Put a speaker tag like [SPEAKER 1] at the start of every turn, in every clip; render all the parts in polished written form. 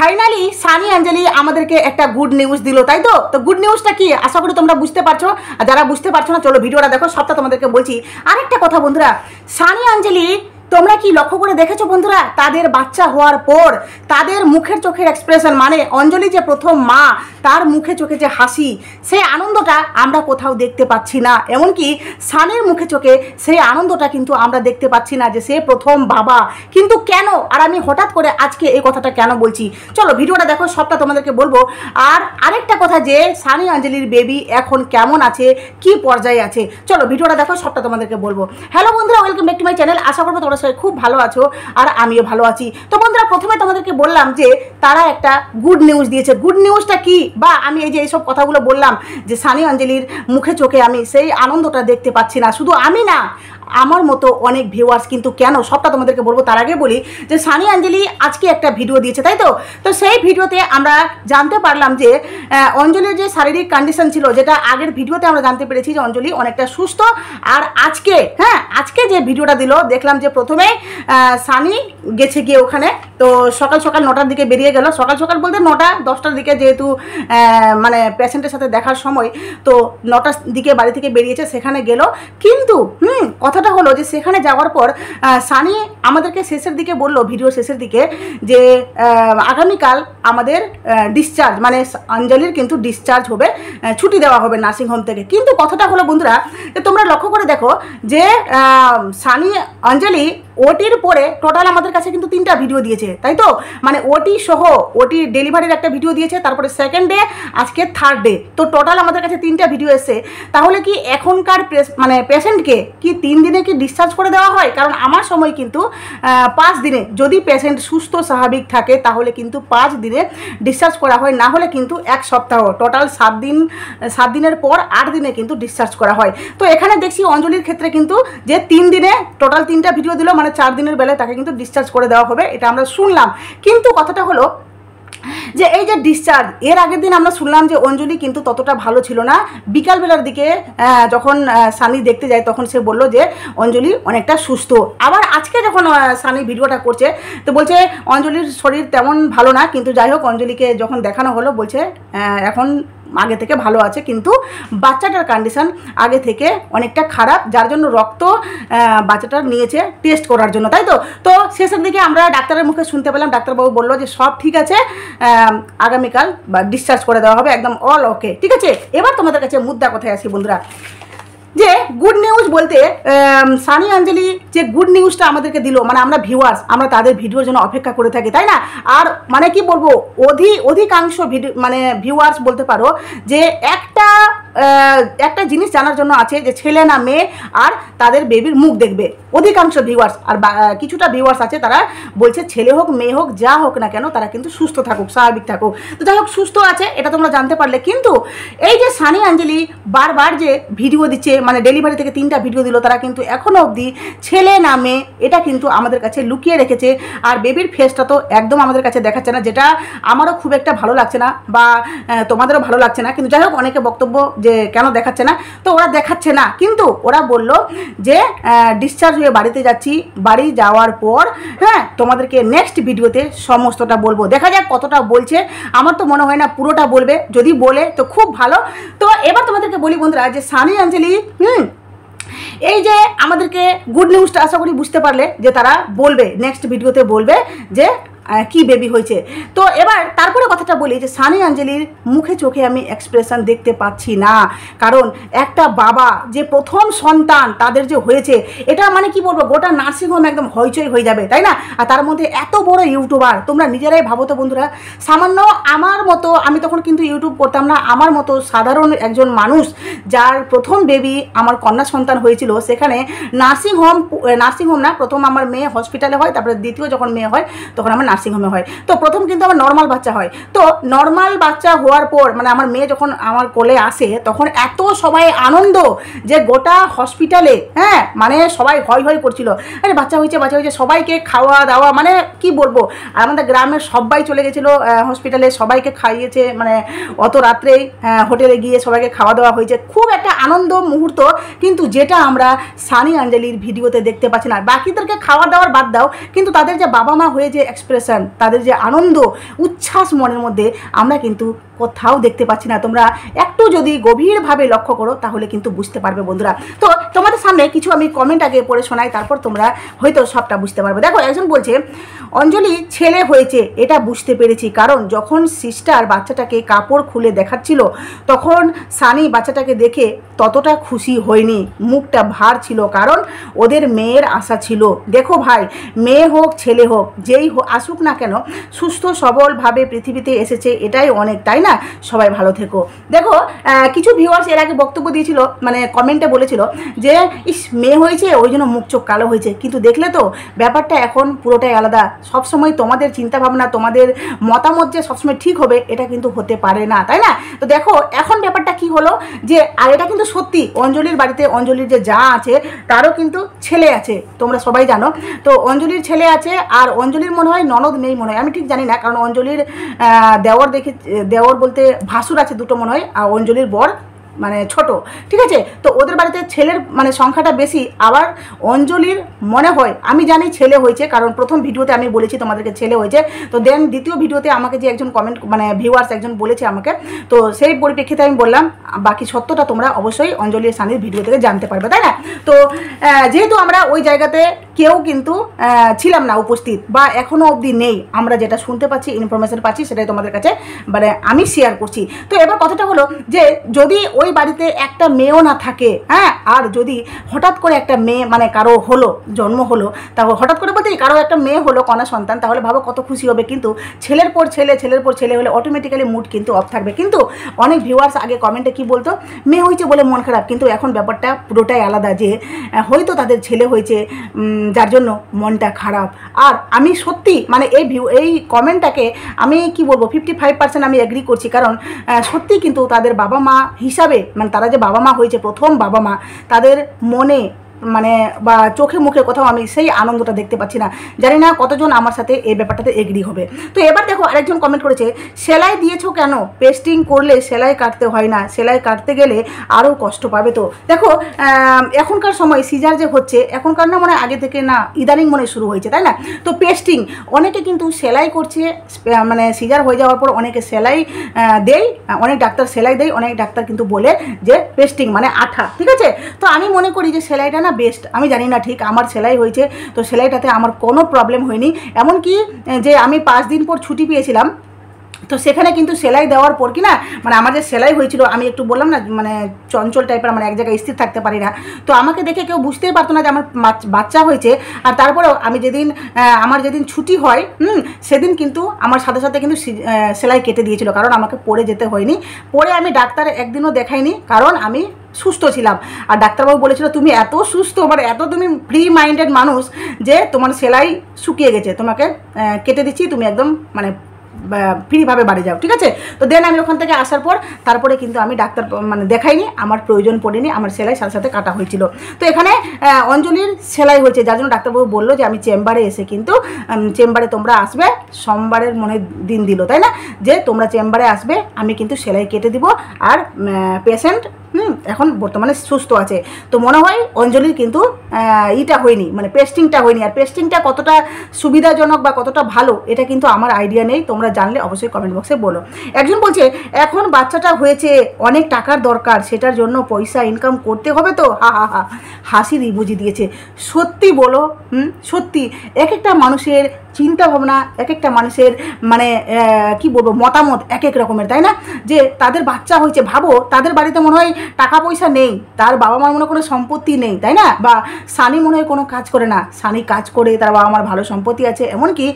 [SPEAKER 1] Finally Sunny অঞ্জলি আমাদেরকে একটা good news দিল, তাই তো? তো গুড নিউজটা কি আশা করি তোমরা বুঝতে পারছো। আর যারা বুঝতে পারছো না চলো ভিডিওটা দেখো, সবটা তোমাদেরকে বলছি। আরেকটা কথা বন্ধুরা, সানি অঞ্জলি তোমরা কি লক্ষ্য করে দেখেছো বন্ধুরা, তাদের বাচ্চা হওয়ার পর তাদের মুখের চোখের এক্সপ্রেশন, মানে অঞ্জলি যে প্রথম মা তার মুখে চোখে যে হাসি, সেই আনন্দটা আমরা কোথাও দেখতে পাচ্ছি না। এমনকি সানির মুখে চোখে সেই আনন্দটা কিন্তু আমরা দেখতে পাচ্ছি না, যে সে প্রথম বাবা। কিন্তু কেন, আর আমি হঠাৎ করে আজকে এই কথাটা কেন বলছি, চলো ভিডিওটা দেখো, সবটা তোমাদেরকে বলবো। আর আরেকটা কথা, যে সানি অঞ্জলির বেবি এখন কেমন আছে, কি পর্যায়ে আছে, চলো ভিডিওটা দেখো, সবটা তোমাদেরকে বলবো। হ্যালো বন্ধুরা, welcome back to my channel. আশা করবো তোমরা সবাই খুব ভালো আছো আর আমিও ভালো আছি। তো বন্ধুরা, প্রথমে তোমাদেরকে বললাম যে তারা একটা গুড নিউজ দিয়েছে। গুড নিউজটা কি, বা আমি এই যে এইসব কথাগুলো বললাম, যে সানি অঞ্জলির মুখে চোখে আমি সেই আনন্দটা দেখতে পাচ্ছি না। শুধু আমি না, আমার মতো অনেক ভিউয়ার্স। কিন্তু কেন, সবটা তোমাদেরকে বলবো। তার আগে বলি যে সানি অঞ্জলি আজকে একটা ভিডিও দিয়েছে, তাই তো? তো সেই ভিডিওতে আমরা জানতে পারলাম যে অঞ্জলির যে শারীরিক কন্ডিশন ছিল, যেটা আগের ভিডিওতে আমরা জানতে পেরেছি যে অঞ্জলি অনেকটা সুস্থ। আর আজকে আজকে যে ভিডিওটা দিল, দেখলাম যে প্রথমে সানি গেছে গিয়ে ওখানে, তো সকাল সকাল 9টার দিকে বেরিয়ে গেল। সকাল সকাল বলতে 9টা 10টার দিকে, যেহেতু মানে পেশেন্টের সাথে দেখার সময়, তো 9টার দিকে বাড়ি থেকে বেরিয়েছে, সেখানে গেল। কিন্তু কথাটা হলো যে সেখানে যাওয়ার পর সানি আমাদেরকে শেষের দিকে বলল, ভিডিও শেষের দিকে, যে আগামীকাল আমাদের ডিসচার্জ, মানে অঞ্জলির কিন্তু ডিসচার্জ হবে, ছুটি দেওয়া হবে নার্সিংহোম থেকে। কিন্তু কথাটা হলো বন্ধুরা, যে তোমরা লক্ষ্য করে দেখো যে সানি অঞ্জলি ওটির পরে টোটাল আমাদের কাছে কিন্তু 3টা ভিডিও দিয়েছে, তাই তো? মানে ওটি সহ, ওটি ডেলিভারির একটা ভিডিও দিয়েছে, তারপরে সেকেন্ড ডে, আজকে থার্ড ডে, তো টোটাল আমাদের কাছে 3টা ভিডিও এসছে। তাহলে কি এখনকার মানে পেশেন্টকে কি 3 দিনে কি ডিসচার্জ করে দেওয়া হয়? কারণ আমার সময় কিন্তু 5 দিনে, যদি পেশেন্ট সুস্থ স্বাভাবিক থাকে তাহলে কিন্তু 5 দিনে ডিসচার্জ করা হয়, না হলে কিন্তু 1 সপ্তাহ, টোটাল 7 দিনের পর 8 দিনে কিন্তু ডিসচার্জ করা হয়। তো এখানে দেখছি অঞ্জলির ক্ষেত্রে কিন্তু যে 3 দিনে টোটাল 3টা ভিডিও দিল, মানে 4 দিনের বেলায় তাকে কিন্তু ডিসচার্জ করে দেওয়া হবে, এটা আমরা শুনলাম। কিন্তু কথাটা হলো যে এই যে ডিসচার্জ, এর আগের দিন আমরা শুনলাম যে অঞ্জলি কিন্তু ততটা ভালো ছিল না। বিকালবেলার দিকে যখন সানি দেখতে যায়, তখন সে বলল যে অঞ্জলি অনেকটা সুস্থ। আবার আজকে যখন সানি ভিডিওটা করছে, তো বলছে অঞ্জলির শরীর তেমন ভালো না, কিন্তু যাই হোক অঞ্জলিকে যখন দেখানো হলো, বলছে এখন আগে থেকে ভালো আছে, কিন্তু বাচ্চাটার কন্ডিশন আগে থেকে অনেকটা খারাপ, যার জন্য রক্ত বাচ্চাটার নিয়েছে টেস্ট করার জন্য, তাই তো? তো শেষের দিকে আমরা ডাক্তারের মুখে শুনতে পেলাম, ডাক্তারবাবু বললো যে সব ঠিক আছে, আগামীকাল ডিসচার্জ করে দেওয়া হবে, একদম অল ওকে, ঠিক আছে? এবার তোমাদের কাছে মুদ্রা কথায় আসি বন্ধুরা, যে গুড নিউজ বলতে সানি অঞ্জলি যে গুড নিউজটা আমাদেরকে দিল, মানে আমরা ভিউয়ার্স, আমরা তাদের ভিডিওর জন্য অপেক্ষা করে থাকি, তাই না? আর মানে কি বলবো, অধিকাংশ ভিডিও, মানে ভিউয়ার্স বলতে পারো, যে একটা জিনিস জানার জন্য আছে, যে ছেলে না মেয়ে, আর তাদের বেবির মুখ দেখবে, অধিকাংশ ভিউয়ার্স। আর কিছুটা ভিউয়ার্স আছে, তারা বলছে ছেলে হোক মেয়ে হোক, যা হোক না কেন, তারা কিন্তু সুস্থ থাকুক, স্বাভাবিক থাকুক। তো যাই হোক, সুস্থ আছে, এটা তোমরা জানতে পারলে। কিন্তু এই যে সানি অঞ্জলি বারবার যে ভিডিও দিচ্ছে, মানে ডেলিভারি থেকে 3টা ভিডিও দিল, তারা কিন্তু এখনও অবধি ছেলে না মেয়ে এটা কিন্তু আমাদের কাছে লুকিয়ে রেখেছে। আর বেবির ফেসটা তো একদম আমাদের কাছে দেখাচ্ছে না, যেটা আমারও খুব একটা ভালো লাগছে না, বা তোমাদেরও ভালো লাগছে না। কিন্তু যাই হোক, অনেকে বক্তব্য যে কেন দেখাচ্ছে না, তো ওরা দেখাচ্ছে না, কিন্তু ওরা বলল যে ডিসচার্জ হয়ে বাড়িতে যাচ্ছি, বাড়ি যাওয়ার পর তোমাদেরকে নেক্সট ভিডিওতে সমস্তটা বলবো। দেখা যাক কতটা বলছে, আমার তো মনে হয় না পুরোটা বলবে, যদি বলে তো খুব ভালো। তো এবার তোমাদেরকে বলি বন্ধুরা, যে সানি অঞ্জলি এই যে আমাদেরকে গুড নিউজটা আশা করি বুঝতে পারলে, যে তারা বলবে নেক্সট ভিডিওতে, বলবে যে কি বেবি হয়েছে। তো এবার তারপরে কথাটা বলি, যে সানি অঞ্জলির মুখে চোখে আমি এক্সপ্রেশন দেখতে পাচ্ছি না, কারণ একটা বাবা যে প্রথম সন্তান তাদের যে হয়েছে, এটা মানে কি বলবো, গোটা নার্সিংহোম একদম হইচই হয়ে যাবে, তাই না? আর তার মধ্যে এত বড় ইউটিউবার, তোমরা নিজেরাই ভাবো তো বন্ধুরা, সামান্য আমার মতো, আমি তখন কিন্তু ইউটিউব করতাম না, আমার মতো সাধারণ একজন মানুষ, যার প্রথম বেবি আমার কন্যা সন্তান হয়েছিল, সেখানে নার্সিংহোম না, প্রথম আমার মেয়ে হসপিটালে হয়, তারপরে দ্বিতীয় যখন মেয়ে হয় তখন আমার নার্সিংহোমে হয়। তো প্রথম কিন্তু আমার নর্মাল বাচ্চা হয়। তো নর্মাল বাচ্চা হওয়ার পর, মানে আমার মেয়ে যখন আমার কোলে আসে, তখন এত সবাই আনন্দ, যে গোটা হসপিটালে মানে সবাই হই হই করছিল, আরে বাচ্চা হয়েছে, সবাইকে খাওয়া দাওয়া, মানে কি বলবো। আর আমাদের গ্রামের সবাই চলে গেছিলো হসপিটালে, সবাইকে খাইয়েছে, মানে অত রাত্রেই হোটেলে গিয়ে সবাইকে খাওয়া দাওয়া হয়েছে, খুব একটা আনন্দ মুহূর্ত। কিন্তু যেটা আমরা সানি অঞ্জলির ভিডিওতে দেখতে পাচ্ছি না। বাকিদেরকে খাওয়া দাওয়ার বাদ দাও, কিন্তু তাদের যে বাবা মা হয়ে যে এক্সপ্রেশন, সেলিব্রেশন, তাদের যে আনন্দ উচ্ছ্বাস মনের মধ্যে আমরা কিন্তু কোথাও দেখতে পাচ্ছি না। তোমরা একটু যদি গভীরভাবে লক্ষ্য করো তাহলে কিন্তু বুঝতে পারবে বন্ধুরা। তো তোমাদের সামনে কিছু আমি কমেন্ট আগে পড়ে শোনাই, তারপর তোমরা হয়তো সবটা বুঝতে পারবে। দেখো, একজন বলছে অঞ্জলি ছেলে হয়েছে এটা বুঝতে পেরেছি, কারণ যখন সিস্টার বাচ্চাটাকে কাপড় খুলে দেখাচ্ছিল তখন সানি বাচ্চাটাকে দেখে ততটা খুশি হয়নি, মুখটা ভার ছিল, কারণ ওদের মেয়ের আশা ছিল। দেখো ভাই, মেয়ে হোক ছেলে হোক যেই আসুক না কেন সুস্থ সবলভাবে পৃথিবীতে এসেছে, এটাই অনেক, তাই না? সবাই ভালো থেকো। দেখো, কিছু ভিউয়ার্স এর আগে বক্তব্য দিয়েছিল, মানে কমেন্টে বলেছিল যে ইস মেয়ে হয়েছে ওই জন্য মুখ চোখ কালো হয়েছে, কিন্তু দেখলে তো ব্যাপারটা এখন পুরোটাই আলাদা। সবসময় তোমাদের চিন্তাভাবনা, তোমাদের মতামত যে সবসময় ঠিক হবে এটা কিন্তু হতে পারে না, তাই না? তো দেখো এখন ব্যাপারটা কি হলো যে, আর এটা কিন্তু সত্যি, অঞ্জলির বাড়িতে অঞ্জলির যে যা আছে তারও কিন্তু ছেলে আছে, তোমরা সবাই জানো। তো অঞ্জলির ছেলে আছে, আর অঞ্জলির মনে হয় ননদ নেই মনে হয়, আমি ঠিক জানি না, কারণ অঞ্জলির দেওর বলতে ভাসুর আছে দুটো মনে হয়, আর অঞ্জলির বর মানে ছোট, ঠিক আছে? তো ওদের বাড়িতে ছেলের মানে সংখ্যাটা বেশি। আবার অঞ্জলির মনে হয়, আমি জানি ছেলে হয়েছে, কারণ প্রথম ভিডিওতে আমি বলেছি তোমাদেরকে ছেলে হয়েছে। তো দেন দ্বিতীয় ভিডিওতে আমাকে যে একজন কমেন্ট মানে ভিউয়ার্স একজন বলেছে আমাকে, তো সেই পরিপ্রেক্ষিতে আমি বললাম, বাকি সত্যটা তোমরা অবশ্যই অঞ্জলির সানির ভিডিও থেকে জানতে পারবে, তাই না? তো যেহেতু আমরা ওই জায়গাতে কেউ কিন্তু ছিলাম না উপস্থিত, বা এখনও অবধি নেই, আমরা যেটা শুনতে পাচ্ছি, ইনফরমেশন পাচ্ছি, সেটাই তোমাদের কাছে মানে আমি শেয়ার করছি। তো এবার কথাটা হলো যে, যদি ওই বাড়িতে একটা মেয়েও না থাকে, হ্যাঁ, আর যদি হঠাৎ করে একটা মেয়ে মানে কারো হলো, জন্ম হলো, তাহলে হঠাৎ করে বলতে কারো একটা মেয়ে হলো কন্যা সন্তান, তাহলে ভাবো কত খুশি হবে। কিন্তু ছেলের পর ছেলে হলে অটোমেটিক্যালি মুড কিন্তু অফ থাকবে। কিন্তু অনেক ভিউয়ার্স আগে কমেন্টে কি বলতো, মেয়ে হয়েছে বলে মন খারাপ, কিন্তু এখন ব্যাপারটা পুরোটাই আলাদা, যে হয়তো তাদের ছেলে হয়েছে যার জন্য মনটা খারাপ। আর আমি সত্যি মানে এই কমেন্টটাকে আমি কি বলবো 55% আমি এগ্রি করছি, কারণ সত্যি কিন্তু তাদের বাবা মা হিসাবে, মানে তারা যে বাবা মা হয়েছে, প্রথম বাবা মা, তাদের মনে মানে বা চোখে মুখে কোথাও আমি সেই আনন্দটা দেখতে পাচ্ছি না। জানি না কতজন আমার সাথে এই ব্যাপারটাতে এগ্রি হবে। তো এবার দেখো, আরেকজন কমেন্ট করেছে, সেলাই দিয়েছো কেন? পেস্টিং করলে সেলাই কাটতে হয় না, সেলাই কাটতে গেলে আরও কষ্ট পাবে। তো দেখো, এখনকার সময় সিজার যে হচ্ছে, এখনকার না মানে আগে থেকে না, ইদানিং মনে শুরু হয়েছে, তাই না? তো পেস্টিং অনেকে কিন্তু সেলাই করছে, মানে সিজার হয়ে যাওয়ার পর অনেকে সেলাই দেয়, অনেক ডাক্তার সেলাই দেয়, অনেক ডাক্তার কিন্তু বলে যে পেস্টিং মানে আঠা, ঠিক আছে? তো আমি মনে করি যে সেলাইটা না বেস্ট। আমি জানি না ঠিক, আমার সেলাই হয়েছে, তো সেলাইটাতে আমার কোনো প্রবলেম হয়নি। এমনকি যে আমি 5 দিন পর ছুটি পেয়েছিলাম, তো সেখানে কিন্তু সেলাই দেওয়ার পর কি না, মানে আমার যে সেলাই হয়েছিল, আমি একটু বললাম না মানে চঞ্চল টাইপের, মানে এক জায়গায় স্থির থাকতে পারি না, তো আমাকে দেখে কেউ বুঝতেই পারতো না যে আমার বাচ্চা হয়েছে। আর তারপরেও আমি আমার যেদিন ছুটি হয় সেদিন কিন্তু আমার সাথে সাথে কিন্তু সেলাই কেটে দিয়েছিল, কারণ আমাকে পড়ে যেতে হয়নি। পরে আমি ডাক্তার একদিনও দেখাইনি, কারণ আমি সুস্থ ছিলাম। আর ডাক্তারবাবু বলেছিল, তুমি এত সুস্থ, মানে এত তুমি ফ্রি মাইন্ডেড মানুষ যে তোমার সেলাই শুকিয়ে গেছে, তোমাকে কেটে দিচ্ছি, তুমি একদম মানে ফ্রিভাবে বাড়ি যাও, ঠিক আছে? তো দেন আমি ওখান থেকে আসার পর তারপরে কিন্তু আমি ডাক্তার মানে দেখাইনি, আমার প্রয়োজন পড়েনি, আমার সেলাই সাথে সাথে কাটা হয়েছিল। তো এখানে অঞ্জলির সেলাই হয়েছে, যার জন্য ডাক্তারবাবু বললো যে আমি চেম্বারে এসে কিন্তু চেম্বারে তোমরা আসবে, সোমবারের মনে দিন দিল, তাই না, যে তোমরা চেম্বারে আসবে, আমি কিন্তু সেলাই কেটে দিব, আর পেশেন্ট এখন বর্তমানে সুস্থ আছে। তো মনে হয় অঞ্জলির কিন্তু ইটা হয়নি, মানে পেস্টিংটা হয়নি। আর পেস্টিংটা কতটা সুবিধাজনক বা কতটা ভালো এটা কিন্তু আমার আইডিয়া নেই, তোমরা জানলে অবশ্যই কমেন্ট বক্সে বলো। একজন বলছে, এখন বাচ্চাটা হয়েছে, অনেক টাকার দরকার, সেটার জন্য পয়সা ইনকাম করতে হবে, তো হাসির ইমোজি দিয়েছে। সত্যি বলো, সত্যি এক একটা মানুষের চিন্তা ভাবনা, এক একটা মানুষের মানে কি বলবো মতামত এক এক রকমের, তাই না? যে তাদের বাচ্চা হয়েছে, ভাবো তাদের বাড়িতে মনে হয় টাকা পয়সা নেই, তার বাবা মার মনে কোনো সম্পত্তি নেই, তাই না? বা সানি মনে হয় কোনো কাজ করে না, সানি কাজ করে, তার বাবা মার ভালো সম্পত্তি আছে, এমনকি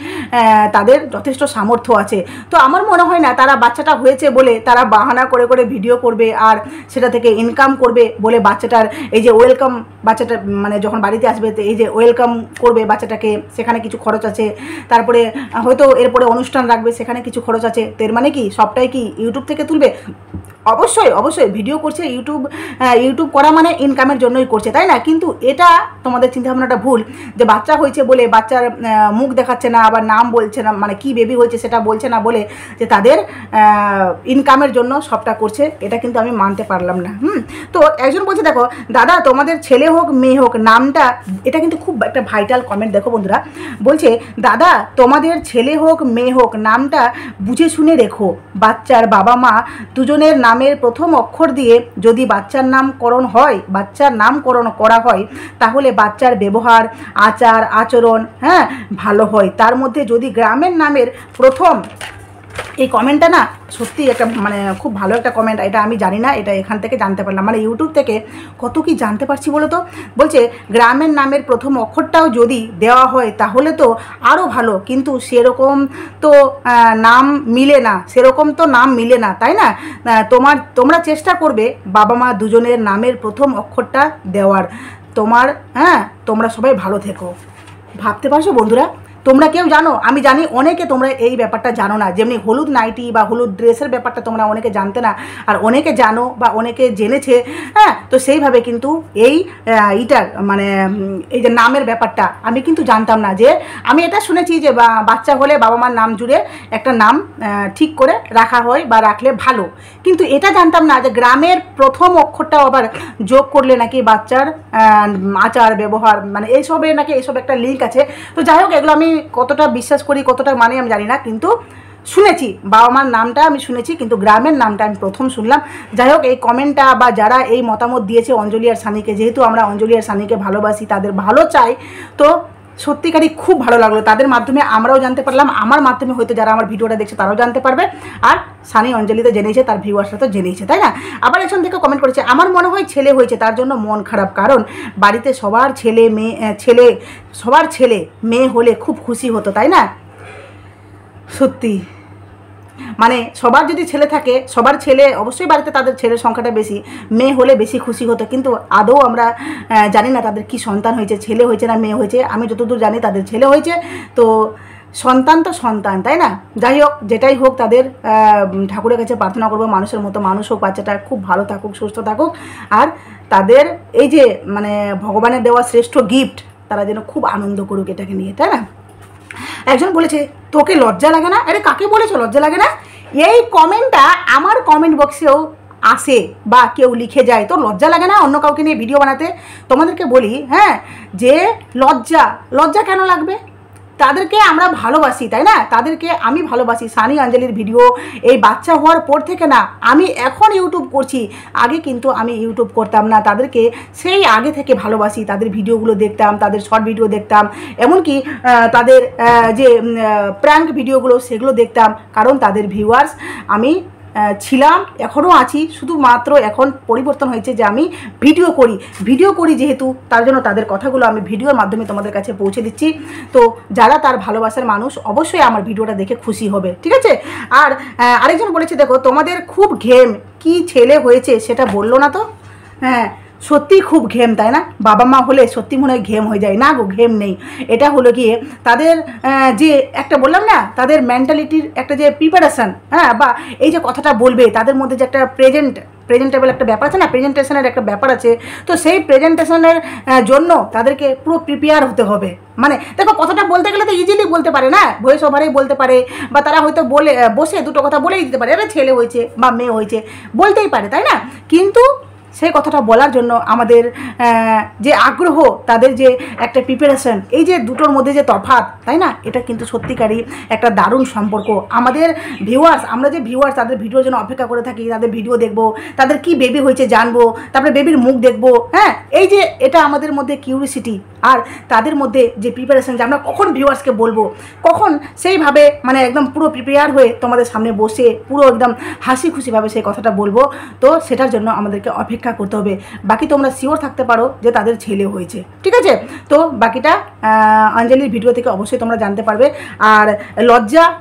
[SPEAKER 1] তাদের যথেষ্ট সামর্থ্য আছে। তো আমার মনে হয় না তারা বাচ্চাটা হয়েছে বলে তারা বাহানা করে করে ভিডিও করবে আর সেটা থেকে ইনকাম করবে বলে বাচ্চাটার এই যে ওয়েলকাম, বাচ্চাটা মানে যখন বাড়িতে আসবে এই যে ওয়েলকাম করবে বাচ্চাটাকে, সেখানে কিছু খরচ আছে, তারপরে হয়তো এরপরে অনুষ্ঠান রাখবে, সেখানে কিছু খরচ আছে। তো এর মানে কি সবটাই কি ইউটিউব থেকে তুলবে? অবশ্যই অবশ্যই ভিডিও করছে, ইউটিউব করা মানে ইনকামের জন্যই করছে, তাই না? কিন্তু এটা তোমাদের চিন্তাভাবনাটা ভুল, যে বাচ্চা হয়েছে বলে বাচ্চার মুখ দেখাচ্ছে না, আবার নাম বলছে না, মানে কি বেবি হয়েছে সেটা বলছে না বলে যে তাদের ইনকামের জন্য সবটা করছে, এটা কিন্তু আমি মানতে পারলাম না। তো একজন বলছে, দেখো দাদা তোমাদের ছেলে হোক মেয়ে হোক নামটা, এটা কিন্তু খুব একটা ভাইটাল কমেন্ট। দেখো বন্ধুরা, বলছে দাদা তোমাদের ছেলে হোক মেয়ে হোক নামটা বুঝে শুনে রেখো, বাচ্চার বাবা মা দুজনের নামের প্রথম অক্ষর দিয়ে যদি বাচ্চার নামকরণ করা হয় তাহলে বাচ্চার ব্যবহার আচার আচরণ ভালো হয়। তার মধ্যে যদি গ্রামের নামের প্রথম, এই কমেন্টটা না সত্যি একটা মানে খুব ভালো একটা কমেন্ট, এটা আমি জানি না, এটা এখান থেকে জানতে পারলাম, মানে ইউটিউব থেকে কত কি জানতে পারছি বলো তো। বলছে গ্রামের নামের প্রথম অক্ষরটাও যদি দেওয়া হয় তাহলে তো আরও ভালো, কিন্তু সেরকম তো নাম মিলে না, তাই না? তোমরা চেষ্টা করবে বাবা মা দুজনের নামের প্রথম অক্ষরটা দেওয়ার। তোমরা সবাই ভালো থেকো। ভাবতে পারছো বন্ধুরা? তোমরা কেউ জানো? আমি জানি অনেকে তোমরা এই ব্যাপারটা জানো না, যেমনি হলুদ নাইটি বা হলুদ ড্রেসের ব্যাপারটা তোমরা অনেকে জানতে না, আর অনেকে জানো বা অনেকে জেনেছে। তো সেইভাবে কিন্তু এইটার মানে এই যে নামের ব্যাপারটা আমি কিন্তু জানতাম না। যে আমি এটা শুনেছি যে বাচ্চা হলে বাবা মার নাম জুড়ে একটা নাম ঠিক করে রাখা হয় বা রাখলে ভালো, কিন্তু এটা জানতাম না যে গ্রামের প্রথম অক্ষরটাও আবার যোগ করলে নাকি বাচ্চার আচার ব্যবহার মানে এইসবের নাকি এইসব একটা লিঙ্ক আছে। তো যাই হোক, এগুলো আমি কতটা বিশ্বাস করি কতটা মানে আমি জানি না, কিন্তু শুনেছি বাবা মার নামটা আমি শুনেছি, কিন্তু গ্রামের নামটা আমি প্রথম শুনলাম। যাই হোক, এই কমেন্টটা বা যারা এই মতামত দিয়েছে অঞ্জলি আর সানিকে, যেহেতু আমরা অঞ্জলি আর সানিকে ভালোবাসি, তাদের ভালো চাই, তো সত্যিকারই খুব ভালো লাগলো। তাদের মাধ্যমে আমরাও জানতে পারলাম, আমার মাধ্যমে হয়তো যারা আমার ভিডিওটা দেখছে তারাও জানতে পারবে, আর সানি অঞ্জলিতে জেনেছে, তার ভিউয়ার্সরা তো জেনেছে, তাই না? আবার একজন থেকে কমেন্ট করেছে, আমার মনে হয় ছেলে হয়েছে তার জন্য মন খারাপ, কারণ বাড়িতে সবার ছেলে মেয়ে হলে খুব খুশি হতো, তাই না? সত্যি মানে সবার যদি ছেলে থাকে, সবার ছেলে অবশ্যই বাড়িতে তাদের ছেলের সংখ্যাটা বেশি, মেয়ে হলে বেশি খুশি হতো, কিন্তু আদৌ আমরা জানি না তাদের কি সন্তান হয়েছে, ছেলে হয়েছে না মেয়ে হয়েছে। আমি যতদূর জানি তাদের ছেলে হয়েছে, তো সন্তান তো সন্তান, তাই না? যাই হোক, যেটাই হোক, তাদের ঠাকুরের কাছে প্রার্থনা করবো মানুষের মতো মানুষ হোক, বাচ্চাটা খুব ভালো থাকুক, সুস্থ থাকুক, আর তাদের এই যে মানে ভগবানের দেওয়া শ্রেষ্ঠ গিফট তারা যেন খুব আনন্দ করুক এটাকে নিয়ে, তাই না? একজন বলেছে, তোকে লজ্জা লাগে না? আরে কাকে বলেছো লজ্জা লাগে না? এই কমেন্টটা আমার কমেন্ট বক্সেও আসে বা কেউ লিখে যায়, তো লজ্জা লাগে না অন্য কাউকে নিয়ে ভিডিও বানাতে? তোমাদেরকে বলি যে লজ্জা কেন লাগবে? তাদেরকে আমরা ভালোবাসি, তাই না? তাদেরকে আমি ভালোবাসি। সানি অঞ্জলির ভিডিও এই বাচ্চা হওয়ার পর থেকে না, আমি এখন ইউটিউব করছি, আগে কিন্তু আমি ইউটিউব করতাম না। তাদেরকে সেই আগে থেকে ভালোবাসি, তাদের ভিডিওগুলো দেখতাম, তাদের শর্ট ভিডিও দেখতাম, এমনকি তাদের যে প্র্যাঙ্ক ভিডিওগুলো সেগুলো দেখতাম, কারণ তাদের ভিউয়ার্স আমি ছিলাম, এখনও আছি, শুধুমাত্র এখন পরিবর্তন হয়েছে যে আমি ভিডিও করি যেহেতু, তার জন্য তাদের কথাগুলো আমি ভিডিওর মাধ্যমে তোমাদের কাছে পৌঁছে দিচ্ছি। তো যারা তার ভালোবাসার মানুষ অবশ্যই আমার ভিডিওটা দেখে খুশি হবে, ঠিক আছে? আর আরেকজন বলেছে, দেখো তোমাদের খুব ঘেম, কি ছেলে হয়েছে সেটা বললো না তো? সত্যি খুব ঘেম, তাই না? বাবা মা হলে সত্যি মনে হয় ঘেম হয়ে যায় না গো, ঘেম নেই। এটা হলো গিয়ে তাদের যে একটা বললাম না, তাদের মেন্টালিটির একটা যে প্রিপারেশান, বা এই যে কথাটা বলবে তাদের মধ্যে যে একটা প্রেজেন্টেবল একটা ব্যাপার আছে না, প্রেজেন্টেশনের একটা ব্যাপার আছে, তো সেই প্রেজেন্টেশনের জন্য তাদেরকে পুরো প্রিপেয়ার হতে হবে। মানে দেখো, কথাটা বলতে গেলে তো ইজিলি বলতে পারে না, ভয়েস ওভারেই বলতে পারে, বা তারা হয়তো বসে দুটো কথা বলেই দিতে পারে, এটা ছেলে হয়েছে বা মেয়ে হয়েছে বলতেই পারে, তাই না? কিন্তু সেই কথাটা বলার জন্য আমাদের যে আগ্রহ, তাদের যে একটা প্রিপারেশন, এই যে দুটোর মধ্যে যে তফাৎ, তাই না? এটা কিন্তু সত্যিকারই একটা দারুণ সম্পর্ক। আমাদের আমরা যে ভিউয়ার্স তাদের ভিডিওর জন্য অপেক্ষা করে থাকি, তাদের ভিডিও দেখবো, তাদের কি বেবি হয়েছে জানবো, তারপরে বেবির মুখ দেখবো, এই যে এটা আমাদের মধ্যে কিউরিসিটি, আর তাদের মধ্যে যে প্রিপারেশন, যে আমরা কখন ভিউয়ার্সকে বলবো, কখন সেইভাবে মানে একদম পুরো প্রিপেয়ার হয়ে তোমাদের সামনে বসে পুরো একদম হাসি খুশিভাবে সেই কথাটা বলবো, তো সেটার জন্য আমাদেরকে অপেক্ষা করতে হবে। বাকি তোমরা শিওর থাকতে পারো যে তাদের ছেলে হয়েছে, ঠিক আছে? তো বাকিটা অঞ্জলির ভিডিও থেকে অবশ্যই তোমরা জানতে পারবে। আর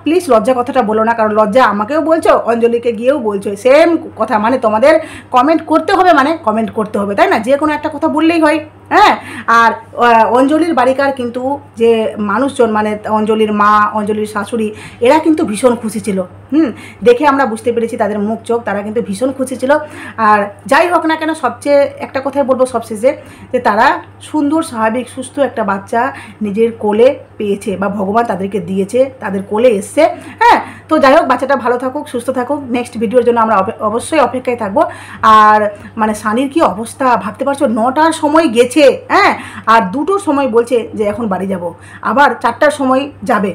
[SPEAKER 1] প্লিজ লজ্জা কথাটা বলো না, কারণ লজ্জা আমাকেও বলছো, অঞ্জলিকে গিয়েও বলছো, সেম কথা। মানে তোমাদের কমেন্ট করতে হবে, তাই না? যে কোনো একটা কথা বললেই হয়, হ্যাঁ। আর অঞ্জলির বাড়িকার কিন্তু যে মানুষজন মানে অঞ্জলির মা, অঞ্জলির শাশুড়ি, এরা কিন্তু ভীষণ খুশি ছিল। দেখে আমরা বুঝতে পেরেছি তাদের মুখ চোখ, তারা কিন্তু ভীষণ খুশি ছিল। আর যাই হোক না কেন, সবচেয়ে একটা কথাই বলবো সবশেষে, যে তারা সুন্দর স্বাভাবিক সুস্থ একটা বাচ্চা নিজের কোলে পেয়েছে বা ভগবান তাদেরকে দিয়েছে, তাদের কোলে এসছে। হ্যাঁ, তো যাই হোক, বাচ্চাটা ভালো থাকুক, সুস্থ থাকুক। নেক্সট ভিডিওর জন্য আমরা অবশ্যই অপেক্ষায় থাকবো। আর মানে সানির কি অবস্থা ভাবতে পারছো, 9টার সময় গেছে, হ্যাঁ, আর 2টোর সময় বলছে যে এখন বাড়ি যাব, আবার 4টার সময় যাবে,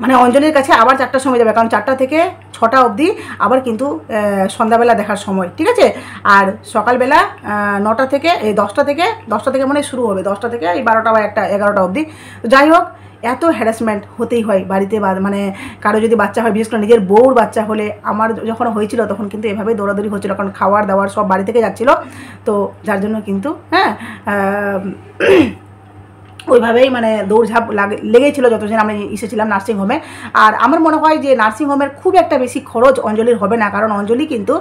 [SPEAKER 1] মানে অঞ্জলির কাছে আবার 4টার সময় যাবে, কারণ 4টা থেকে 6টা অবধি আবার কিন্তু সন্ধ্যাবেলা দেখার সময়, ঠিক আছে। আর সকালবেলা 9টা থেকে 10টা থেকে মানে শুরু হবে, 10টা থেকে এই 12টা বা 1টা 11টা অবধি। তো যাই হোক, এত হ্যারাসমেন্ট হতেই হয় বাড়িতে, মানে কারো যদি বাচ্চা হয়, বিশেষ করে নিজের বউর বাচ্চা হলে, আমার যখন হয়েছিল তখন কিন্তু এভাবেই দৌড়াদৌড়ি হচ্ছিলো, কারণ খাওয়ার দাওয়ার সব বাড়ি থেকে যাচ্ছিলো, তো যার জন্য কিন্তু হ্যাঁ ওইভাবেই মানে দৌড়ঝাঁপ লেগেই ছিল যতদিন আমরা এসেছিলাম নার্সিংহোমে। আর আমার মনে হয় যে নার্সিংহোমের খুব একটা বেশি খরচ অঞ্জলির হবে না, কারণ অঞ্জলি কিন্তু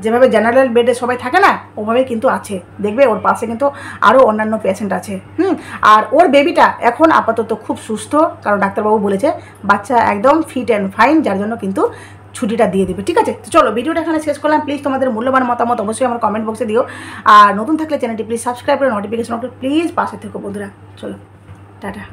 [SPEAKER 1] যেভাবে জেনারেল বেডে সবাই থাকে না, ওভাবে কিন্তু আছে, দেখবে ওর পাশে কিন্তু আরও অন্যান্য পেশেন্ট আছে। আর ওর বেবিটা এখন আপাতত খুব সুস্থ, কারণ ডাক্তারবাবু বলেছে বাচ্চা একদম ফিট অ্যান্ড ফাইন, যার জন্য কিন্তু ছুটিটা দিয়ে দেবে, ঠিক আছে। তো চলো, ভিডিওটা এখানে শেষ করলাম। প্লিজ তোমাদের মূল্যবান মতামত অবশ্যই আমার কমেন্ট বক্সে দিও। আর নতুন থাকলে চ্যানেলটি প্লিজ সাবস্ক্রাইব করে নোটিফিকেশন প্লিজ পাশে থেকো বন্ধুরা। চলো, টাটা।